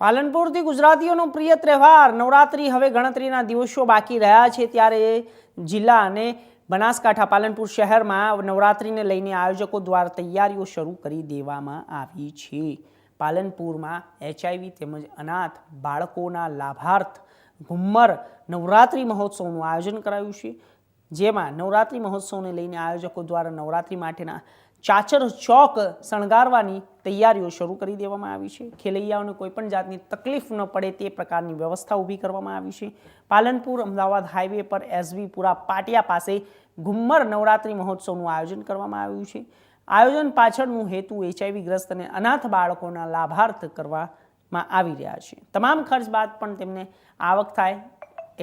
પાલનપુરથી ગુજરાતીઓનો પ્રિય તહેવાર નવરાત્રી હવે ગણતરીના દિવસો બાકી રહ્યા છે ત્યારે જિલ્લા અને બનાસકાંઠા પાલનપુર શહેરમાં નવરાત્રીને લઈને આયોજકો દ્વારા તૈયારીઓ શરૂ કરી દેવામાં આવી છે। પાલનપુરમાં HIV તેમજ અનાથ બાળકોના લાભાર્થ ઘુમ્મર નવરાત્રી મહોત્સવનું આયોજન કરાયું છે, જેમાં નવરાત્રી મહોત્સવને લઈને આયોજકો દ્વારા નવરાત્રી માટેના ચાચર ચોક શણગારવાની તૈયારીઓ શરૂ કરી દેવામાં આવી છે। ખેલૈયાઓને કોઈપણ જાતની તકલીફ ન પડે તે પ્રકારની વ્યવસ્થા ઊભી કરવામાં આવી છે। પાલનપુર અમદાવાદ હાઈવે પર એસવીપુરા પાટિયા પાસે ઘુમ્મર નવરાત્રી મહોત્સવનું આયોજન કરવામાં આવ્યું છે। આયોજન પાછળનું હેતુ HIV ગ્રસ્ત અને અનાથ બાળકોના લાભાર્થ કરવામાં આવી રહ્યા છે। તમામ ખર્ચ બાદ પણ તેમને આવક થાય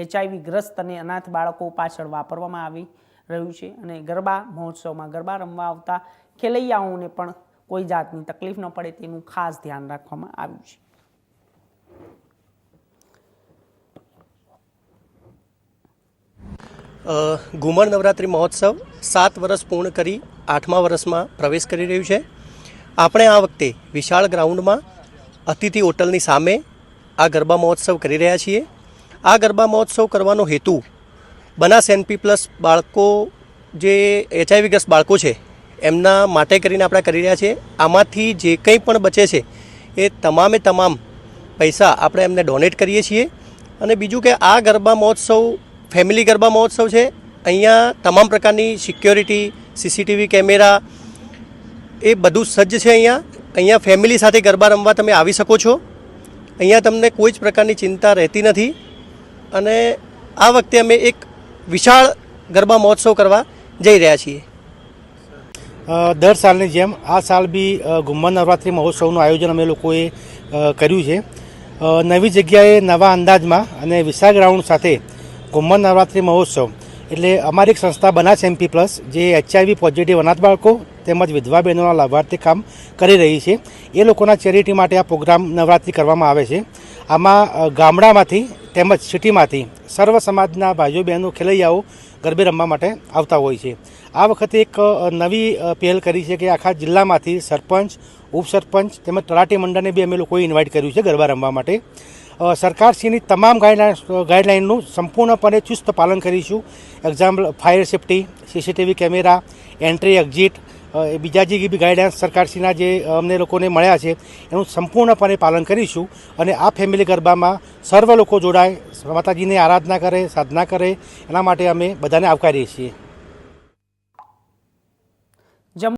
HIV ગ્રસ્ત અને અનાથ બાળકો પાછળ વાપરવામાં આવી રહ્યું છે અને ગરબા મહોત્સવમાં ગરબા રમવા આવતા ખેલૈયાઓને પણ કોઈ જાતની તકલીફ ન પડે તેનું ખાસ ધ્યાન રાખવામાં આવ્યું છે। ઘુમ્મર નવરાત્રિ મહોત્સવ 7 વર્ષ પૂર્ણ કરી 8મા વર્ષમાં પ્રવેશ કરી રહ્યું છે। આપણે આ વખતે વિશાળ ગ્રાઉન્ડમાં અતિથિ હોટલની સામે આ ગરબા મહોત્સવ કરી રહ્યા છીએ। આ ગરબા મહોત્સવ કરવાનો હેતુ બનાસ NP+ બાળકો જે HIV ગ્રસ્ત બાળકો છે એમના માટે કરીને આપણે કરી રહ્યા છીએ। આમાંથી જે કંઈ પણ બચે છે એ તમામે તમામ પૈસા આપણે એમને ડોનેટ કરીએ છીએ। અને બીજું કે આ ગરબા મહોત્સવ ફેમિલી ગરબા મહોત્સવ છે। અહીંયા તમામ પ્રકારની સિક્યોરિટી CCTV કેમેરા એ બધું સજ્જ છે। અહીંયા ફેમિલી સાથે ગરબા રમવા તમે આવી શકો છો। અહીંયા તમને કોઈ જ પ્રકારની ચિંતા રહેતી નથી અને આ વખતે અમે એક વિશાળ ગરબા મહોત્સવ કરવા જઈ રહ્યા છીએ। દર સાલની જેમ આ સાલ બી ઘુમ્મર નવરાત્રિ મહોત્સવનું આયોજન અમે લોકોએ કર્યું છે। નવી જગ્યાએ નવા અંદાજમાં અને વિશાળ ગ્રાઉન્ડ સાથે ઘુમ્મર નવરાત્રિ મહોત્સવ એટલે અમારી એક સંસ્થા બનાસ NP+ જે HIV પોઝિટિવ અનાથ બાળકો તેમજ વિધવા બહેનોના લાભાર્થે કામ કરી રહી છે। એ લોકોના ચેરિટી માટે આ પ્રોગ્રામ નવરાત્રિ કરવામાં આવે છે। આમાં ગામડામાંથી તેમજ સિટીમાંથી સર્વ સમાજના ભાઈઓ બહેનો ખેલૈયાઓ ગરબે રમવા માટે આવતા હોય છે। આ વખતે એક નવી પહેલ કરી છે કે આખા જિલ્લામાંથી સરપંચ ઉપસરપંચ તેમજ તલાટી મંડળને બી અમે લોકોએ ઇન્વાઇટ કર્યું છે ગરબા રમવા માટે। સરકારશ્રીની તમામ ગાઈડલાઇનનું સંપૂર્ણપણે ચુસ્ત પાલન કરીશું। Example fire safety, CCTV camera, entry exit, બીજા જે બી ગાઈડલાઇન્સ સરકારશ્રીના જે અમને લોકોને મળ્યા છે એનું સંપૂર્ણપણે પાલન કરીશું। અને આ ફેમિલી ગરબામાં સર્વ લોકો જોડાય, માતાજીની આરાધના કરે, સાધના કરે, એના માટે અમે બધાને આવકારીએ છીએ।